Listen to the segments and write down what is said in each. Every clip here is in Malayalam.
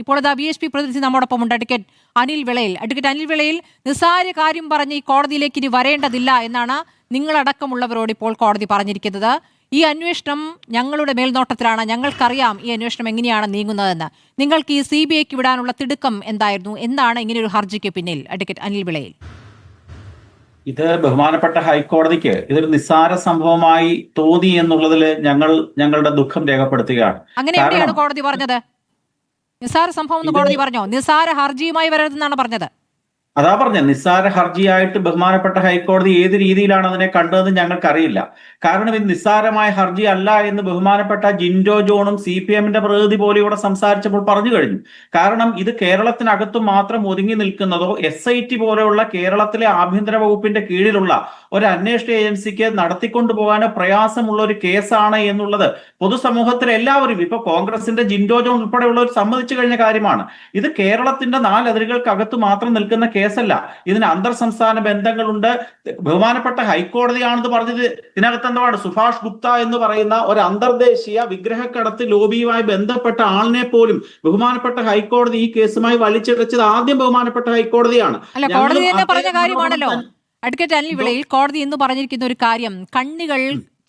ഇപ്പോൾ അതാ BHP പ്രതിനിധി നമ്മോടൊപ്പം ഉണ്ട്, അഡ്വക്കേറ്റ് അനിൽ വിളയിൽ. നിസ്സാര കാര്യം പറഞ്ഞ് ഈ കോടതിയിലേക്ക് ഇനി വരേണ്ടതില്ല എന്നാണ് നിങ്ങളടക്കമുള്ളവരോട് ഇപ്പോൾ കോടതി പറഞ്ഞിരിക്കുന്നത്. ഈ അന്വേഷണം ഞങ്ങളുടെ മേൽനോട്ടത്തിലാണ്, ഞങ്ങൾക്കറിയാം ഈ അന്വേഷണം എങ്ങനെയാണ് നീങ്ങുന്നതെന്ന്. നിങ്ങൾക്ക് ഈ CBIക്ക് വിടാനുള്ള തിടുക്കം എന്തായിരുന്നു? എന്താണ് ഇങ്ങനെ ഒരു ഹർജിക്ക് പിന്നിൽ, അഡ്വക്കേറ്റ് അനിൽ വിളയിൽ? ഇത് ബഹുമാനപ്പെട്ട ഹൈക്കോടതിക്ക് ഇതൊരു നിസ്സാര സംഭവമായി തോന്നി എന്നുള്ളതിൽ ഞങ്ങളുടെ ദുഃഖം രേഖപ്പെടുത്തുകയാണ്. അങ്ങനെ എവിടെയാണ് കോടതി പറഞ്ഞത്? നിസ്സാര സംഭവം എന്ന് കോടതി പറഞ്ഞോ? നിസ്സാര ഹർജിയുമായി വരരുതെന്നാണ് പറഞ്ഞത്. അതാ പറഞ്ഞ നിസ്സാര ഹർജിയായിട്ട് ബഹുമാനപ്പെട്ട ഹൈക്കോടതി ഏത് രീതിയിലാണ് അതിനെ കണ്ടതെന്ന് ഞങ്ങൾക്കറിയില്ല. കാരണം ഇത് നിസ്സാരമായ ഹർജി അല്ല എന്ന് ബഹുമാനപ്പെട്ട ജിൻഡോ ജോണും CPMന്റെ പ്രതിനിധി പോലെ ഇവിടെ സംസാരിച്ചപ്പോൾ പറഞ്ഞു കഴിഞ്ഞു. കാരണം ഇത് കേരളത്തിനകത്ത് മാത്രം ഒതുങ്ങി നിൽക്കുന്നതോ SIT പോലെയുള്ള കേരളത്തിലെ ആഭ്യന്തര വകുപ്പിന്റെ കീഴിലുള്ള ഒരു അന്വേഷണ ഏജൻസിക്ക് നടത്തിക്കൊണ്ടുപോകാനോ പ്രയാസമുള്ള ഒരു കേസാണ് എന്നുള്ളത് പൊതുസമൂഹത്തിലെ എല്ലാവരും, ഇപ്പൊ കോൺഗ്രസിന്റെ ജിൻഡോ ജോൺ ഉൾപ്പെടെയുള്ളവർ സമ്മതിച്ചു കഴിഞ്ഞ കാര്യമാണ്. ഇത് കേരളത്തിന്റെ 4 അതിരുകൾക്കകത്ത് മാത്രം നിൽക്കുന്ന കേസല്ല, ഇതിന് അന്തർ സംസ്ഥാന ബന്ധങ്ങളുണ്ട്. ബഹുമാനപ്പെട്ട ഹൈക്കോടതിയാണെന്ന് പറഞ്ഞത് ഇതിനകത്ത് എന്താണ്? സുഭാഷ് ഗുപ്ത എന്ന് പറയുന്ന ഒരു അന്തർദേശീയ വിഗ്രഹക്കടത്ത് ലോബിയുമായി ബന്ധപ്പെട്ട ആളിനെ പോലും ബഹുമാനപ്പെട്ട ഹൈക്കോടതി ഈ കേസുമായി വലിച്ചിഴച്ചത് ആദ്യം ബഹുമാനപ്പെട്ട ഹൈക്കോടതിയാണ്. അല്ല, കോടതി തന്നെ പറഞ്ഞ കാര്യമാണല്ലോ അഡ്വക്കേറ്റ് അനിൽ വിളയിൽ. കോടതി എന്ന് പറഞ്ഞിരിക്കുന്ന ഒരു കാര്യം കണ്ണികൾ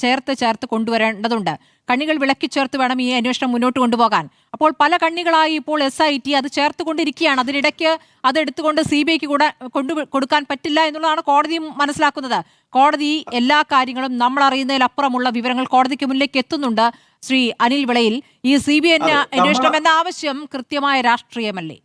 ചേർത്ത് കൊണ്ടുവരേണ്ടതുണ്ട്. കണ്ണികൾ വിളക്കി ചേർത്ത് വേണം ഈ അന്വേഷണം മുന്നോട്ട് കൊണ്ടുപോകാൻ. അപ്പോൾ പല കണ്ണികളായി ഇപ്പോൾ SIT അത് ചേർത്തുകൊണ്ടിരിക്കുകയാണ്. അതിനിടയ്ക്ക് അത് എടുത്തുകൊണ്ട് CBIക്ക് കൂടെ കൊടുക്കാൻ പറ്റില്ല എന്നുള്ളതാണ് കോടതി മനസ്സിലാക്കുന്നത്. കോടതി എല്ലാ കാര്യങ്ങളും നമ്മൾ അറിയുന്നതിലപ്പുറമുള്ള വിവരങ്ങൾ കോടതിക്ക് മുന്നിലേക്ക് എത്തുന്നുണ്ട്. ശ്രീ അനിൽ വിളയിൽ, ഈ CBI അന്വേഷണം എന്ന ആവശ്യം കൃത്യമായ രാഷ്ട്രീയമല്ലേ?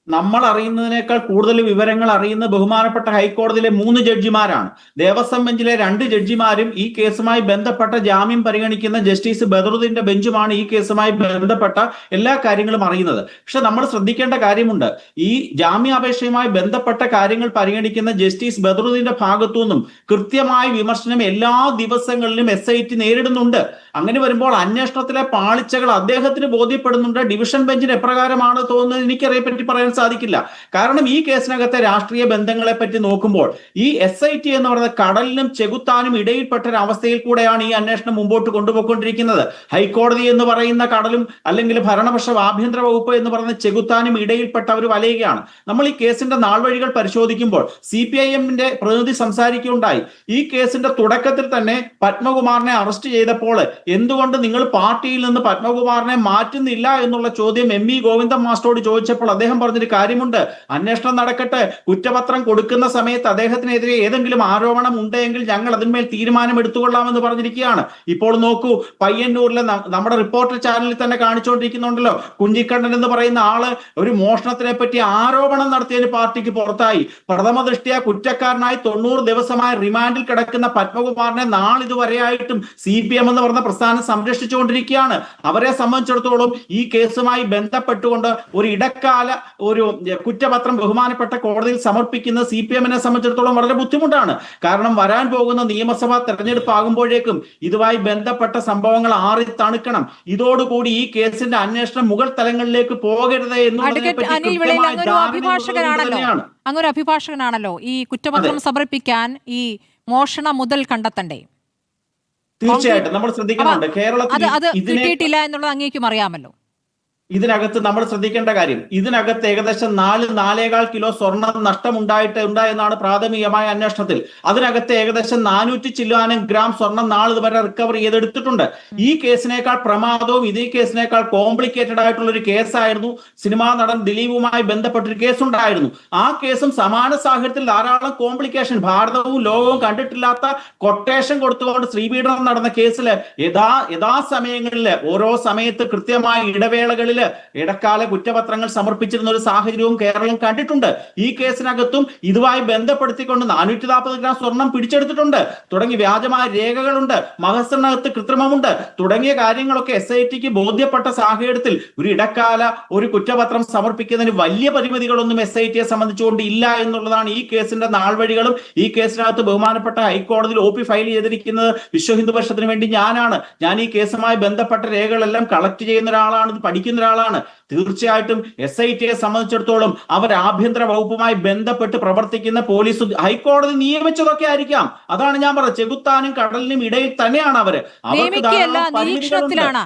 നമ്മൾ അറിയുന്നതിനേക്കാൾ കൂടുതൽ വിവരങ്ങൾ അറിയുന്ന ബഹുമാനപ്പെട്ട ഹൈക്കോടതിയിലെ 3 ജഡ്ജിമാരാണ്. ദേവസ്വം ബെഞ്ചിലെ 2 ജഡ്ജിമാരും ഈ കേസുമായി ബന്ധപ്പെട്ട ജാമ്യം പരിഗണിക്കുന്ന ജസ്റ്റിസ് ബദറുദ്ദീന്റെ ബെഞ്ചുമാണ് ഈ കേസുമായി ബന്ധപ്പെട്ട എല്ലാ കാര്യങ്ങളും അറിയുന്നത്. പക്ഷെ നമ്മൾ ശ്രദ്ധിക്കേണ്ട കാര്യമുണ്ട്, ഈ ജാമ്യാപേക്ഷയുമായി ബന്ധപ്പെട്ട കാര്യങ്ങൾ പരിഗണിക്കുന്ന ജസ്റ്റിസ് ബദറുദ്ദീന്റെ ഭാഗത്തുനിന്നും കൃത്യമായ വിമർശനം എല്ലാ ദിവസങ്ങളിലും SIT നേരിടുന്നുണ്ട്. അങ്ങനെ വരുമ്പോൾ അന്വേഷണത്തിലെ പാളിച്ചകൾ അദ്ദേഹത്തിന് ബോധ്യപ്പെടുന്നുണ്ട്. ഡിവിഷൻ ബെഞ്ചിന് എപ്രകാരമാണ് തോന്നുന്നത് എനിക്കറിയെ പറയാൻ സാധിക്കില്ല. കാരണം ഈ കേസിനകത്തെ രാഷ്ട്രീയ ബന്ധങ്ങളെ പറ്റി നോക്കുമ്പോൾ ഈ SIT എന്ന് പറയുന്ന കടലിനും ചെകുത്താനും ഇടയിൽപ്പെട്ട ഒരു അവസ്ഥയിൽ കൂടെയാണ് ഈ അന്വേഷണം മുമ്പോട്ട് കൊണ്ടുപോയിക്കൊണ്ടിരിക്കുന്നത്. ഹൈക്കോടതി എന്ന് പറയുന്ന കടലും അല്ലെങ്കിൽ ഭരണപക്ഷ ആഭ്യന്തര വകുപ്പ് എന്ന് പറയുന്ന ചെകുത്താനും ഇടയിൽപ്പെട്ട ഒരു വലയുകയാണ്. നമ്മൾ ഈ കേസിന്റെ നാൾവഴികൾ പരിശോധിക്കുമ്പോൾ CPIMന്റെ പ്രതിനിധി സംസാരിക്കുകയുണ്ടായി. ഈ കേസിന്റെ തുടക്കത്തിൽ തന്നെ പത്മകുമാറിനെ അറസ്റ്റ് ചെയ്തപ്പോൾ എന്തുകൊണ്ട് നിങ്ങൾ പാർട്ടിയിൽ നിന്ന് പത്മകുമാറിനെ മാറ്റുന്നില്ല എന്നുള്ള ചോദ്യം ME ഗോവിന്ദൻ മാസ്റ്ററോട് ചോദിച്ചപ്പോൾ അദ്ദേഹം പറഞ്ഞൊരു കാര്യമുണ്ട്, അന്വേഷണം നടക്കട്ടെ, കുറ്റപത്രം കൊടുക്കുന്ന സമയത്ത് അദ്ദേഹത്തിനെതിരെ ഏതെങ്കിലും ആരോപണം ഉണ്ടെങ്കിൽ ഞങ്ങൾ അതിന്മേൽ തീരുമാനം എടുത്തുകൊള്ളാമെന്ന് പറഞ്ഞിരിക്കുകയാണ്. ഇപ്പോൾ നോക്കൂ, പയ്യന്നൂരിലെ നമ്മുടെ റിപ്പോർട്ടർ ചാനലിൽ തന്നെ കാണിച്ചുകൊണ്ടിരിക്കുന്നുണ്ടല്ലോ, കുഞ്ഞിക്കണ്ണൻ എന്ന് പറയുന്ന ആള് ഒരു മോഷണത്തിനെ പറ്റി ആരോപണം നടത്തിയതിന് പാർട്ടിക്ക് പുറത്തായി. പ്രഥമ ദൃഷ്ടിയ കുറ്റക്കാരനായി 90 ദിവസമായി റിമാൻഡിൽ കിടക്കുന്ന പത്മകുമാറിനെ നാളിതുവരെയായിട്ടും CPM എന്ന് പറഞ്ഞ പ്രസ്ഥാനം സംരക്ഷിച്ചുകൊണ്ടിരിക്കുകയാണ്. അവരെ സംബന്ധിച്ചിടത്തോളം ഈ കേസുമായി ബന്ധപ്പെട്ടുകൊണ്ട് ഒരു ഇടക്കാല ഒരു കുറ്റപത്രം ബഹുമാനപ്പെട്ട കോടതിയിൽ സമർപ്പിക്കുന്നത് CPMനെ സംബന്ധിച്ചിടത്തോളം വളരെ ബുദ്ധിമുട്ടാണ്. കാരണം വരാൻ പോകുന്ന നിയമസഭാ തെരഞ്ഞെടുപ്പ് ആകുമ്പോഴേക്കും ഇതുമായി ബന്ധപ്പെട്ട സംഭവങ്ങൾ ആറി തണുക്കണം. ഇതോടുകൂടി ഈ കേസിന്റെ അന്വേഷണം മുകൾ തലങ്ങളിലേക്ക് പോകരുത് അങ്ങൊരു അഭിഭാഷകനാണല്ലോ. ഈ കുറ്റപത്രം സമർപ്പിക്കാൻ ഈ മോഷണ മുതൽ കണ്ടെത്തണ്ടേ? തീർച്ചയായിട്ടും നമ്മൾ ശ്രദ്ധിക്കുന്നുണ്ട്. കേരളത്തിൽ അത് കിട്ടിയിട്ടില്ല എന്നുള്ളത് അങ്ങേക്കും അറിയാമല്ലോ. ഇതിനകത്ത് നമ്മൾ ശ്രദ്ധിക്കേണ്ട കാര്യം, ഇതിനകത്ത് ഏകദേശം 4-4.25 കിലോ സ്വർണം നഷ്ടമുണ്ടായെന്നാണ് പ്രാഥമികമായ അന്വേഷണത്തിൽ. അതിനകത്ത് ഏകദേശം 400 ചില്ലാനം ഗ്രാം സ്വർണം ഇതുവരെ റിക്കവർ ചെയ്തെടുത്തിട്ടുണ്ട്. ഈ കേസിനേക്കാൾ പ്രമാദവും ഇതേ കേസിനേക്കാൾ കോംപ്ലിക്കേറ്റഡ് ആയിട്ടുള്ള ഒരു കേസായിരുന്നു സിനിമാ നടൻ ദിലീപുമായി ബന്ധപ്പെട്ടൊരു കേസുണ്ടായിരുന്നു. ആ കേസും സമാന സാഹചര്യത്തിൽ ധാരാളം കോംപ്ലിക്കേഷൻ, ഭാരതവും ലോകവും കണ്ടിട്ടില്ലാത്ത കൊട്ടേഷൻ കൊടുത്തുകൊണ്ട് ശ്രീപീഡനം നടന്ന കേസില് യഥാസമയങ്ങളിൽ ഓരോ സമയത്ത് കൃത്യമായ ഇടവേളകളിൽ ഇടക്കാല കുറ്റപത്രങ്ങൾ സമർപ്പിച്ചിരുന്ന ഒരു സാഹചര്യവും കേരളം കണ്ടിട്ടുണ്ട്. ഈ കേസിനകത്തും ഇതുമായി ബന്ധപ്പെടുത്തിക്കൊണ്ട് 440 ഗ്രാം സ്വർണം പിടിച്ചെടുത്തിട്ടുണ്ട്. തുടങ്ങി വ്യാജമായ രേഖകളുണ്ട്, മഹസറിനകത്ത് കൃത്രിമമുണ്ട്, തുടങ്ങിയ കാര്യങ്ങളൊക്കെ SITക്ക് ബോധ്യപ്പെട്ട സാഹചര്യത്തിൽ ഒരു ഇടക്കാല ഒരു കുറ്റപത്രം സമർപ്പിക്കുന്നതിന് വലിയ പരിമിതികളൊന്നും SITയെ സംബന്ധിച്ചുകൊണ്ട് ഇല്ല എന്നുള്ളതാണ് ഈ കേസിന്റെ നാൾവഴികളും. ഈ കേസിനകത്ത് ബഹുമാനപ്പെട്ട ഹൈക്കോടതിയിൽ OP ഫയൽ ചെയ്തിരിക്കുന്നത് വിശ്വ ഹിന്ദു പരിഷത്തിന് വേണ്ടി ഞാനാണ്. ഞാൻ ഈ കേസുമായി ബന്ധപ്പെട്ട രേഖകളെല്ലാം കളക്ട് ചെയ്യുന്ന ഒരാളാണ്, പഠിക്കുന്ന ഒരാളാണ്. തീർച്ചയായിട്ടും SITയെ സംബന്ധിച്ചിടത്തോളം അവർ ആഭ്യന്തര വകുപ്പുമായി ബന്ധപ്പെട്ട് പ്രവർത്തിക്കുന്ന പോലീസ് ഹൈക്കോടതി നിയമിച്ചതൊക്കെ ആയിരിക്കാം. അതാണ് ഞാൻ പറഞ്ഞത്, ചെകുത്താനും കടലിനും ഇടയിൽ തന്നെയാണ് അവര്. നിരീക്ഷണത്തിലാണ്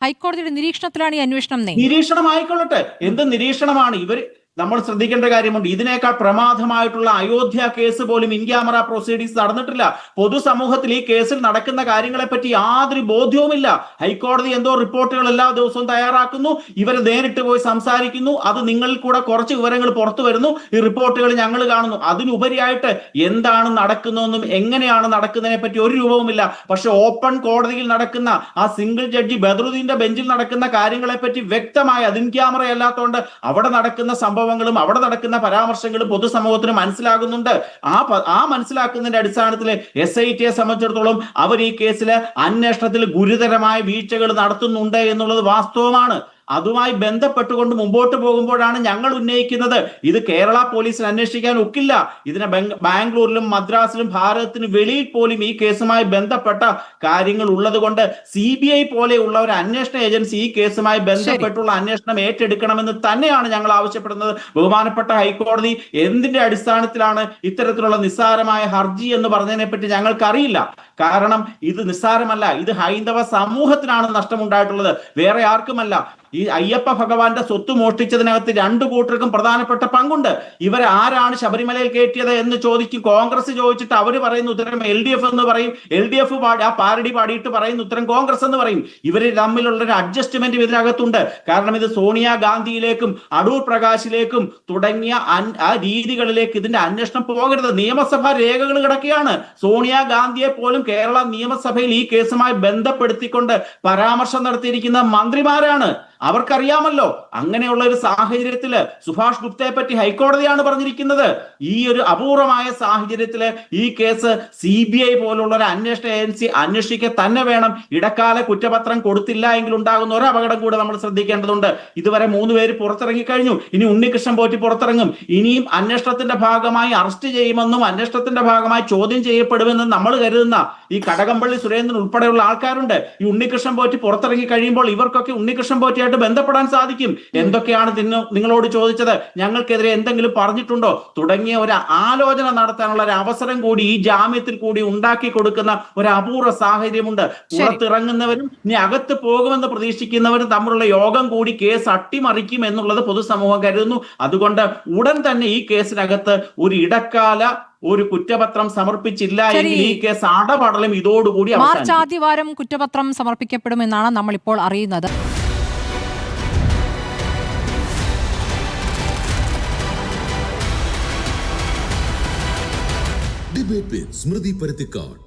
ഹൈക്കോടതിയുടെ നിരീക്ഷണത്തിലാണ് ഈ അന്വേഷണം. നിരീക്ഷണമായിക്കൊള്ളട്ടെ, എന്ത് നിരീക്ഷണമാണ് ഇവർ? നമ്മൾ ശ്രദ്ധിക്കേണ്ട കാര്യമുണ്ട്. ഇതിനേക്കാൾ പ്രമാദമായിട്ടുള്ള അയോധ്യ കേസ് പോലും ഇൻ ക്യാമറ പ്രൊസീഡിങ്സ് നടന്നിട്ടില്ല. പൊതുസമൂഹത്തിൽ ഈ കേസിൽ നടക്കുന്ന കാര്യങ്ങളെ പറ്റി യാതൊരു ബോധ്യവുമില്ല. ഹൈക്കോടതി എന്തോ റിപ്പോർട്ടുകൾ എല്ലാ ദിവസവും തയ്യാറാക്കുന്നു, ഇവർ നേരിട്ട് പോയി സംസാരിക്കുന്നു, അത് നിങ്ങളിൽ കൂടെ കുറച്ച് വിവരങ്ങൾ പുറത്തു വരുന്നു, ഈ റിപ്പോർട്ടുകൾ ഞങ്ങൾ കാണുന്നു. അതിനുപരിയായിട്ട് എന്താണ് നടക്കുന്നതെന്നും എങ്ങനെയാണ് നടക്കുന്നതിനെ പറ്റി ഒരു രൂപവുമില്ല. പക്ഷെ ഓപ്പൺ കോടതിയിൽ നടക്കുന്ന ആ സിംഗിൾ ജഡ്ജി ബദറുദ്ദീന്റെ ബെഞ്ചിൽ നടക്കുന്ന കാര്യങ്ങളെ പറ്റി വ്യക്തമായി, അത് ഇൻ ക്യാമറ അല്ലാത്തതുകൊണ്ട് അവിടെ നടക്കുന്ന സംഭവങ്ങളും അവിടെ നടക്കുന്ന പരാമർശങ്ങളും പൊതുസമൂഹത്തിന് മനസ്സിലാകുന്നുണ്ട്. ആ മനസ്സിലാക്കുന്നതിന്റെ അടിസ്ഥാനത്തിൽ SIT സംബന്ധിച്ചിടത്തോളം അവർ ഈ കേസിലെ അന്വേഷണത്തിൽ ഗുരുതരമായ വീഴ്ചകൾ നടത്തുന്നുണ്ട് എന്നുള്ളത് വാസ്തവമാണ്. അതുമായി ബന്ധപ്പെട്ടുകൊണ്ട് മുമ്പോട്ട് പോകുമ്പോഴാണ് ഞങ്ങൾ ഉന്നയിക്കുന്നത്, ഇത് കേരള പോലീസിന് അന്വേഷിക്കാൻ ഒക്കില്ല. ഇതിനെ ബാംഗ്ലൂരിലും മദ്രാസിലും ഭാരതത്തിന് വെളിയിൽ പോലും ഈ കേസുമായി ബന്ധപ്പെട്ട കാര്യങ്ങൾ ഉള്ളത് കൊണ്ട് CBI പോലെയുള്ള ഒരു അന്വേഷണ ഏജൻസി ഈ കേസുമായി ബന്ധപ്പെട്ടുള്ള അന്വേഷണം ഏറ്റെടുക്കണമെന്ന് തന്നെയാണ് ഞങ്ങൾ ആവശ്യപ്പെടുന്നത്. ബഹുമാനപ്പെട്ട ഹൈക്കോടതി എന്തിന്റെ അടിസ്ഥാനത്തിലാണ് ഇത്തരത്തിലുള്ള നിസ്സാരമായ ഹർജി എന്ന് പറഞ്ഞതിനെ പറ്റി ഞങ്ങൾക്കറിയില്ല. കാരണം ഇത് നിസ്സാരമല്ല, ഇത് ഹൈന്ദവ സമൂഹത്തിനാണ് നഷ്ടമുണ്ടായിട്ടുള്ളത്, വേറെ ആർക്കുമല്ല. ഈ അയ്യപ്പ ഭഗവാന്റെ സ്വത്ത് മോഷ്ടിച്ചതിനകത്ത് രണ്ടു കൂട്ടർക്കും പ്രധാനപ്പെട്ട പങ്കുണ്ട്. ഇവർ ആരാണ് ശബരിമലയിൽ കയറ്റിയത് എന്ന് ചോദിക്കും കോൺഗ്രസ് ചോദിച്ചിട്ട് അവർ പറയുന്ന ഉത്തരം LDF എന്ന് പറയും. LDF ആ പാരഡി പാടിയിട്ട് പറയുന്ന ഉത്തരം കോൺഗ്രസ് എന്ന് പറയും. ഇവർ തമ്മിലുള്ള ഒരു അഡ്ജസ്റ്റ്മെന്റ് ഇതിനകത്തുണ്ട്. കാരണം ഇത് സോണിയാഗാന്ധിയിലേക്കും അടൂർ പ്രകാശിലേക്കും തുടങ്ങിയ ആ രീതികളിലേക്ക് ഇതിന്റെ അന്വേഷണം പോകരുത്. നിയമസഭാ രേഖകൾ കിടക്കുകയാണ്. സോണിയാഗാന്ധിയെ പോലും കേരള നിയമസഭയിൽ ഈ കേസുമായി ബന്ധപ്പെടുത്തിക്കൊണ്ട് പരാമർശം നടത്തിയിരിക്കുന്ന മന്ത്രിമാരാണ്. അവർക്കറിയാമല്ലോ. അങ്ങനെയുള്ള ഒരു സാഹചര്യത്തില് സുഭാഷ് ഗുപ്തയെ പറ്റി ഹൈക്കോടതിയാണ് പറഞ്ഞിരിക്കുന്നത്. ഈ ഒരു അപൂർവമായ സാഹചര്യത്തില് ഈ കേസ് CBI പോലുള്ള ഒരു അന്വേഷണ ഏജൻസി അന്വേഷിക്കുക തന്നെ വേണം. ഇടക്കാല കുറ്റപത്രം കൊടുത്തില്ല എങ്കിൽ ഉണ്ടാകുന്ന ഒരു അപകടം കൂടെ നമ്മൾ ശ്രദ്ധിക്കേണ്ടതുണ്ട്. ഇതുവരെ 3 പേര് പുറത്തിറങ്ങി കഴിഞ്ഞു. ഇനി ഉണ്ണികൃഷ്ണൻ പോറ്റി പുറത്തിറങ്ങും. ഇനിയും അന്വേഷണത്തിന്റെ ഭാഗമായി അറസ്റ്റ് ചെയ്യുമെന്നും അന്വേഷണത്തിന്റെ ഭാഗമായി ചോദ്യം ചെയ്യപ്പെടുമെന്നും നമ്മൾ കരുതുന്ന ഈ കടകംപള്ളി സുരേന്ദ്രൻ ഉൾപ്പെടെയുള്ള ആൾക്കാരുണ്ട്. ഈ ഉണ്ണികൃഷ്ണൻ പോറ്റി പുറത്തിറങ്ങി കഴിയുമ്പോൾ ഇവർക്കൊക്കെ ഉണ്ണികൃഷ്ണൻ പോറ്റിയായിട്ട് ബന്ധപ്പെടാൻ സാധിക്കും. എന്തൊക്കെയാണ് നിങ്ങളോട് ചോദിച്ചത്, ഞങ്ങൾക്കെതിരെ എന്തെങ്കിലും പറഞ്ഞിട്ടുണ്ടോ തുടങ്ങിയ ഒരു ആലോചന നടത്താനുള്ള ഒരു അവസരം കൂടി ഈ ജാമ്യത്തിൽ കൂടി ഉണ്ടാക്കി കൊടുക്കുന്ന ഒരു അപൂർവ സാഹചര്യമുണ്ട്. പുറത്തിറങ്ങുന്നവരും ഇനി അകത്ത് പോകുമെന്ന് പ്രതീക്ഷിക്കുന്നവരും തമ്മിലുള്ള യോഗം കൂടി കേസ് അട്ടിമറിക്കും എന്നുള്ളത് പൊതുസമൂഹം കരുതുന്നു. അതുകൊണ്ട് ഉടൻ തന്നെ ഈ കേസിനകത്ത് ഒരു ഇടക്കാല ഒരു കുറ്റപത്രം സമർപ്പിച്ചില്ല എങ്കിൽ ഈ കേസ് അടപടലം ഇതോടുകൂടി മാർച്ച് ആദ്യവാരം കുറ്റപത്രം സമർപ്പിക്കപ്പെടുമെന്നാണ് നമ്മൾ ഇപ്പോൾ അറിയുന്നത്. ഡിബേറ്റ് വിത്ത് സ്മൃതി പരുത്തിക്കാട്.